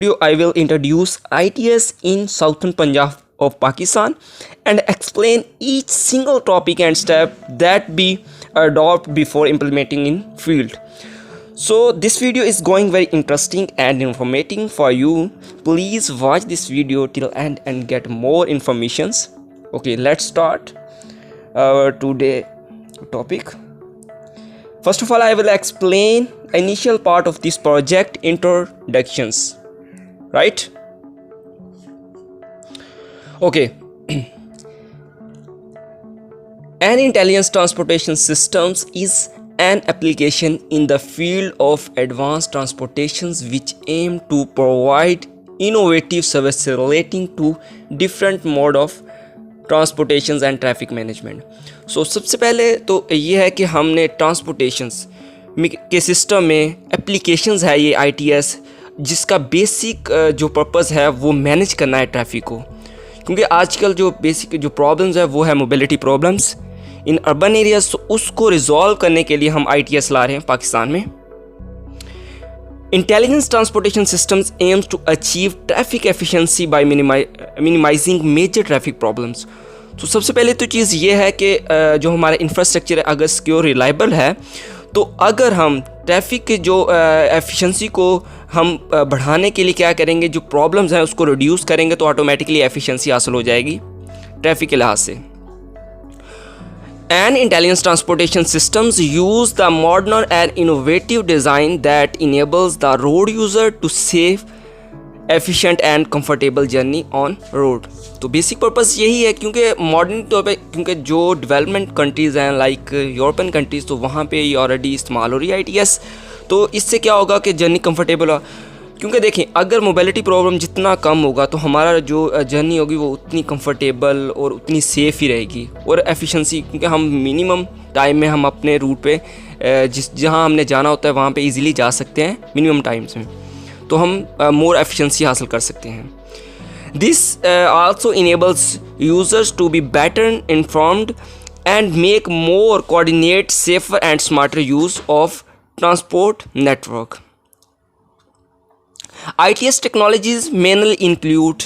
I will introduce ITS in Southern Punjab of Pakistan and explain each single topic and step that be adopted before implementing in field. So this video is going very interesting and informative for you. Please watch this video till end and get more informations. Okay, let's start our today topic. First of all, I will explain initial part of this project, introductions. Right? Okay. An intelligence transportation systems is an application in the field of advanced transportations which aim to provide innovative services relating to different mode of transportations and traffic management. So सबसे पहले तो ये है कि हमने ट्रांसपोर्टेशंस के system में applications है ये ITS, जिसका बेसिक जो पर्पस है वो मैनेज करना है ट्रैफिक को, क्योंकि आजकल जो बेसिक जो प्रॉब्लम्स है वो है mobility problems in urban areas. तो उसको रिजॉल्व करने के लिए हम ITS ला रहे हैं पाकिस्तान में। Intelligence transportation systems aims to achieve traffic efficiency by minimising major traffic problems. तो सबसे पहले तो चीज़ ये है कि जो हमारा इंफ्रास्ट्रक्चर है अगर सिक्योर रिलायबल है, तो अगर हम ट्रैफिक के जो एफिशिएंसी को हम बढ़ाने के लिए क्या करेंगे, जो प्रॉब्लम्स हैं उसको रिड्यूस करेंगे, तो ऑटोमेटिकली एफिशिएंसी हासिल हो जाएगी ट्रैफिक के लिहाज से। And intelligence transportation systems use the modern and innovative design that enables the road user to save efficient and comfortable journey on road। तो बेसिक पर्पस यही है, क्योंकि मॉडर्न तौर पे क्योंकि जो डेवलपमेंट कंट्रीज़ हैं लाइक यूरोपियन कंट्रीज़, तो वहाँ पे ये ऑलरेडी इस्तेमाल हो रही है ITS। तो इससे क्या होगा कि जर्नी कंफर्टेबल हो, क्योंकि देखें अगर मोबिलिटी प्रॉब्लम जितना कम होगा तो हमारा जो जर्नी होगी वो उतनी कंफर्टेबल और उतनी सेफ़ ही रहेगी, और एफिशिएंसी क्योंकि हम मिनिमम टाइम में हम अपने रूट पे जहाँ हमने जाना होता है वहाँ पे इजीली जा सकते हैं मिनिमम टाइम्स में, तो हम मोर एफिशिएंसी हासिल कर सकते हैं। This also enables users to be better informed and make more coordinate safer and smarter use of transport network. ITS technologies mainly include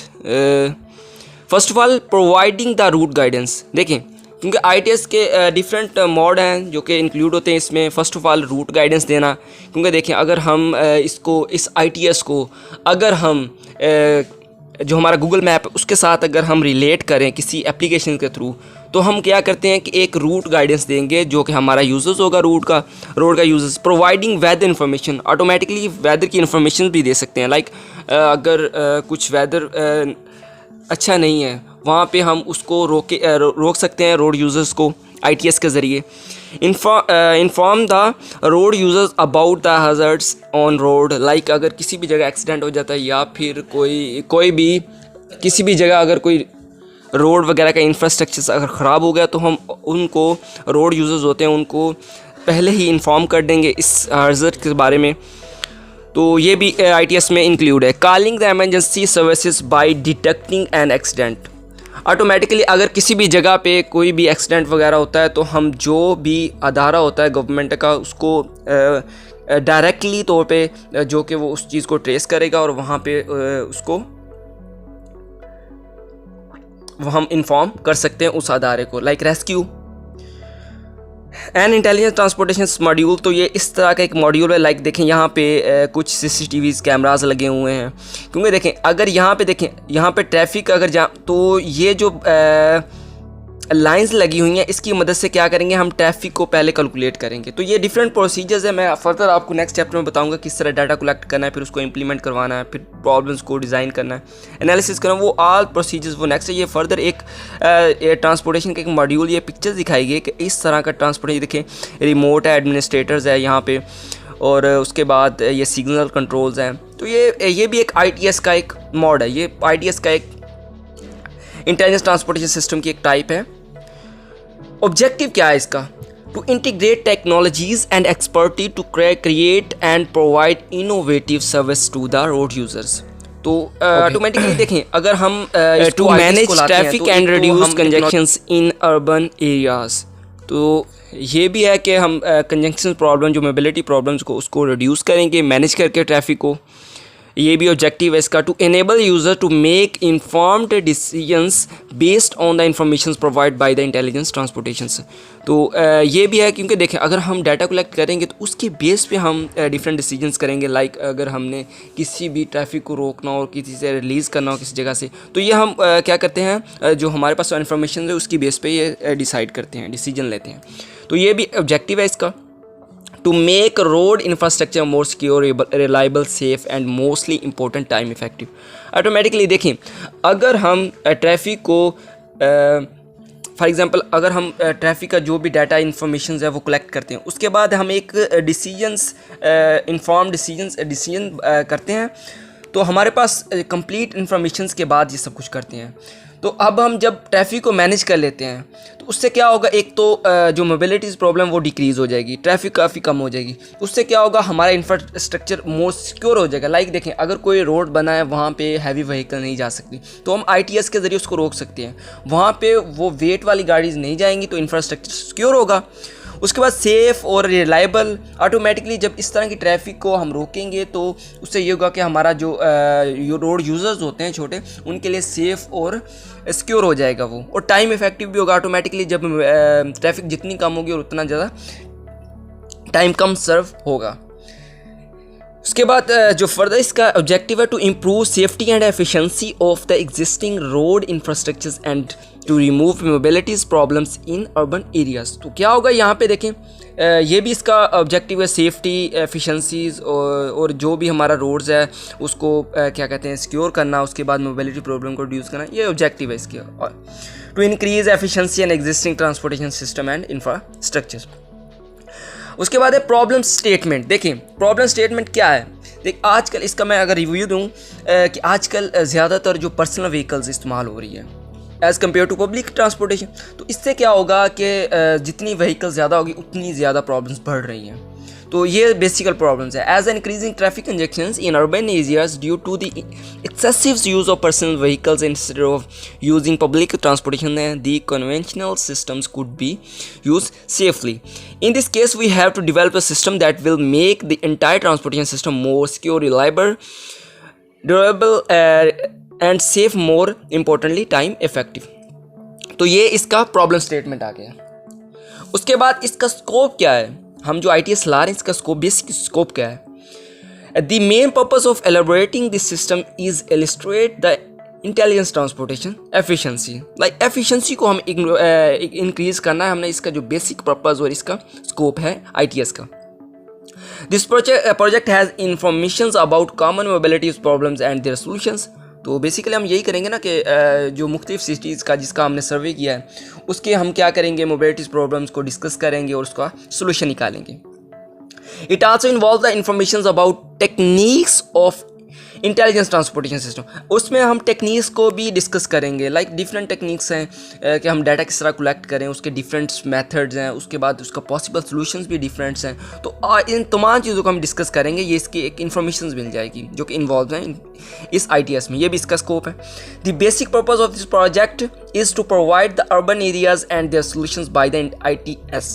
first of all providing the route guidance। देखें क्योंकि ITS के different mode हैं जो कि include होते हैं इसमें। First of all route guidance देना, क्योंकि देखें अगर हम इस ITS को अगर हम जो हमारा गूगल मैप है उसके साथ अगर हम रिलेट करें किसी एप्लीकेशन के थ्रू, तो हम क्या करते हैं कि एक रूट गाइडेंस देंगे जो कि हमारा यूजर्स होगा रोड का users. Providing weather information, automatically weather की इन्फॉर्मेशन भी दे सकते हैं। लाइक अगर कुछ वेदर अच्छा नहीं है वहाँ पे हम उसको रोक सकते हैं रोड यूजर्स को ITS के ज़रिए। Inform the road users about the hazards on road. Like अगर किसी भी जगह एक्सीडेंट हो जाता है या फिर कोई भी किसी भी जगह अगर कोई रोड वगैरह का इंफ्रास्ट्रक्चर अगर ख़राब हो गया, तो हम उनको रोड यूजर्स होते हैं उनको पहले ही इन्फॉर्म कर देंगे इस हैज़र्ड के बारे में। तो ये भी ITS में इंक्लूड है। Calling the emergency services by detecting an accident. Automatically अगर किसी भी जगह पे कोई भी एक्सीडेंट वगैरह होता है, तो हम जो भी अदारा होता है गवर्नमेंट का उसको डायरेक्टली तौर पे जो कि वो उस चीज़ को ट्रेस करेगा और वहाँ पे उसको हम इंफॉर्म कर सकते हैं उस अदारे को। Like rescue and intelligence transportation module, तो ये इस तरह का एक मॉड्यूल है। लाइक देखें यहाँ पे कुछ CCTVs कैमरास लगे हुए हैं, क्योंकि देखें अगर यहाँ पे देखें यहाँ पे ट्रैफिक अगर तो ये जो लाइंस लगी हुई हैं इसकी मदद से क्या करेंगे, हम ट्रैफिक को पहले कैलकुलेट करेंगे। तो ये डिफरेंट प्रोसीजर्स है, मैं फर्दर आपको नेक्स्ट चैप्टर में बताऊंगा किस तरह डाटा कलेक्ट करना है, फिर उसको इंप्लीमेंट करवाना है, फिर प्रॉब्लम्स को डिज़ाइन करना है, एनालिसिस करना, वो ऑल प्रोसीजर्स वो नेक्स्ट है। ये फर्दर एक ट्रांसपोर्टेशन का एक मॉड्यूल, ये पिक्चर्स दिखाई गई कि इस तरह का ट्रांसपोर्टेशन देखें, रिमोट है, एडमिनिस्ट्रेटर्स है यहाँ पे, और उसके बाद ये सिग्नल कंट्रोल्स हैं। तो ये भी एक ITS का एक मॉड है, ये ITS का एक इंटेलिजेंस ट्रांसपोर्टेशन सिस्टम की एक टाइप है। ऑब्जेक्टिव क्या है इसका, to integrate technologies and expertise to create and provide innovative service to the road users. तो ऑटोमेटिकली देखें अगर हम to manage traffic and reduce congestions in urban areas, तो ये भी है कि हम कंजंक्शन प्रॉब्लम जो मोबिलिटी प्रॉब्लम्स को उसको रिड्यूस करेंगे मैनेज करके ट्रैफिक को। ये भी ऑब्जेक्टिव है इसका, to enable user to make informed decisions based on the information provide by the intelligence transportation. तो ये भी है, क्योंकि देखें अगर हम डाटा कलेक्ट करेंगे तो उसके बेस पे हम डिफरेंट डिसीजंस करेंगे। लाइक अगर हमने किसी भी ट्रैफिक को रोकना हो, किसी से रिलीज़ करना हो किसी जगह से, तो ये हम क्या करते हैं, जो हमारे पास इन्फॉर्मेशन है उसकी बेस पे ये डिसाइड करते हैं, डिसीजन लेते हैं। तो ये भी ऑब्जेक्टिव है इसका, to make road infrastructure more secure, reliable, safe and mostly important time effective। Automatically देखें अगर हम ट्रैफिक को फॉर एग्ज़ाम्पल अगर हम ट्रैफिक का जो भी डाटा इन्फॉर्मेशन है वो कलेक्ट करते हैं, उसके बाद हम एक इन्फॉर्म डिसीजन करते हैं, तो हमारे पास कंप्लीट इन्फॉर्मेशन के बाद ये सब कुछ करते हैं। तो अब हम जब ट्रैफिक को मैनेज कर लेते हैं तो उससे क्या होगा, एक तो जो मोबिलिटीज़ प्रॉब्लम वो डिक्रीज़ हो जाएगी, ट्रैफिक काफ़ी कम हो जाएगी। उससे क्या होगा, हमारा इंफ्रास्ट्रक्चर मोर सिक्योर हो जाएगा। लाइक देखें अगर कोई रोड बना है वहाँ पे हैवी व्हीकल नहीं जा सकती, तो हम ITS के ज़रिए उसको रोक सकते हैं। वहाँ पे वो वेट वाली गाड़ीज़ नहीं जाएंगी, तो इंफ्रास्ट्रक्चर सिक्योर होगा। उसके बाद सेफ़ और रिलायबल, ऑटोमेटिकली जब इस तरह की ट्रैफिक को हम रोकेंगे तो उससे ये होगा कि हमारा जो रोड यूज़र्स होते हैं छोटे, उनके लिए सेफ़ और सिक्योर हो जाएगा वो, और टाइम इफेक्टिव भी होगा। ऑटोमेटिकली जब ट्रैफिक जितनी कम होगी और उतना ज़्यादा टाइम कम सर्व होगा। उसके बाद जो फर्दर इसका ऑब्जेक्टिव है, to improve safety and efficiency of the existing road infrastructures and to remove mobilities problems in urban areas. तो क्या होगा यहाँ पे देखें, ये भी इसका ऑब्जेक्टिव है, सेफ्टी एफिशिएंसीज़ और जो भी हमारा रोड्स है उसको क्या कहते हैं सिक्योर करना, उसके बाद मोबिलिटी प्रॉब्लम को रिड्यूस करना, ये ऑब्जेक्टिव है इसके। और to increase efficiency and existing transportation system and infrastructure. उसके बाद है प्रॉब्लम स्टेटमेंट। देखें प्रॉब्लम स्टेटमेंट क्या है, देख आजकल इसका मैं अगर रिव्यू दूँ कि आजकल ज़्यादातर जो पर्सनल व्हीकल्स इस्तेमाल हो रही है as compare to public transportation, तो इससे क्या होगा कि जितनी व्हीकल ज़्यादा होगी उतनी ज़्यादा प्रॉब्लम्स बढ़ रही हैं। तो ये बेसिकल प्रॉब्लम्स है। As increasing traffic congestions in urban areas due to the excessive use of personal vehicles instead of using public transportation, the conventional systems could be used safely. In this case, we have to develop a system that will make the entire transportation system more secure, reliable, durable, and safe. More importantly, time effective. तो ये इसका problem statement आ गया। उसके बाद इसका scope क्या है, हम जो ITS ला रहे हैं इसका स्कोप, बेसिक स्कोप क्या है। The main purpose of elaborating this system is illustrate the intelligence transportation efficiency. Like efficiency को हम इंक्रीज करना है हमने, इसका जो बेसिक पर्पस और इसका स्कोप है ITS का। This project has information about common mobility problems and their solutions. तो बेसिकली हम यही करेंगे ना कि जो मुख्तलिफ सिटीज़ का जिसका हमने सर्वे किया है उसके हम क्या करेंगे, मोबिलिटी प्रॉब्लम्स को डिस्कस करेंगे और उसका सोल्यूशन निकालेंगे। It also involve the information about techniques of intelligence transportation system. उसमें हम टेक्निक्स को भी डिस्कस करेंगे। लाइक डिफरेंट टेक्निक्स हैं कि हम डाटा किस तरह कलेक्ट करें, उसके डिफरेंट मेथड्स हैं, उसके बाद उसका पॉसिबल सॉल्यूशंस भी डिफरेंट्स हैं। तो इन तमाम चीज़ों को हम डिस्कस करेंगे, ये इसकी एक इन्फॉर्मेशन मिल जाएगी जो कि इन्वॉल्व हैं इस ITS में। ये भी इसका स्कोप है। The basic purpose of this project is to provide the urban areas and their solutions by the ITS।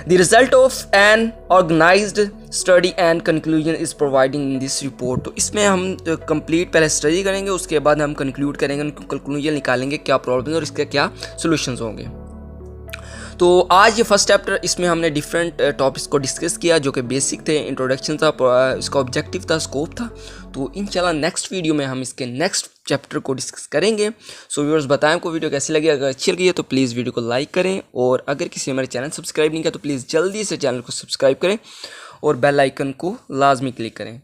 The result of an organized study and conclusion is providing in this report। तो इसमें हम complete पहले study करेंगे, उसके बाद हम conclude करेंगे, conclusion निकालेंगे क्या प्रॉब्लम और इसके क्या सॉल्यूशंस होंगे। तो आज ये फर्स्ट चैप्टर, इसमें हमने डिफरेंट टॉपिक्स को डिस्कस किया जो कि बेसिक थे, इंट्रोडक्शन था, इसका ऑब्जेक्टिव था, स्कोप था। तो इंशाल्लाह नेक्स्ट वीडियो में हम इसके नेक्स्ट चैप्टर को डिस्कस करेंगे। सो व्यूअर्स बताएं आपको वीडियो कैसी लगी, अगर अच्छी लगी है तो प्लीज़ वीडियो को लाइक करें, और अगर किसी हमारे चैनल सब्सक्राइब नहीं किया तो प्लीज़ जल्दी से चैनल को सब्सक्राइब करें और बेल आइकन को लाजमी क्लिक करें।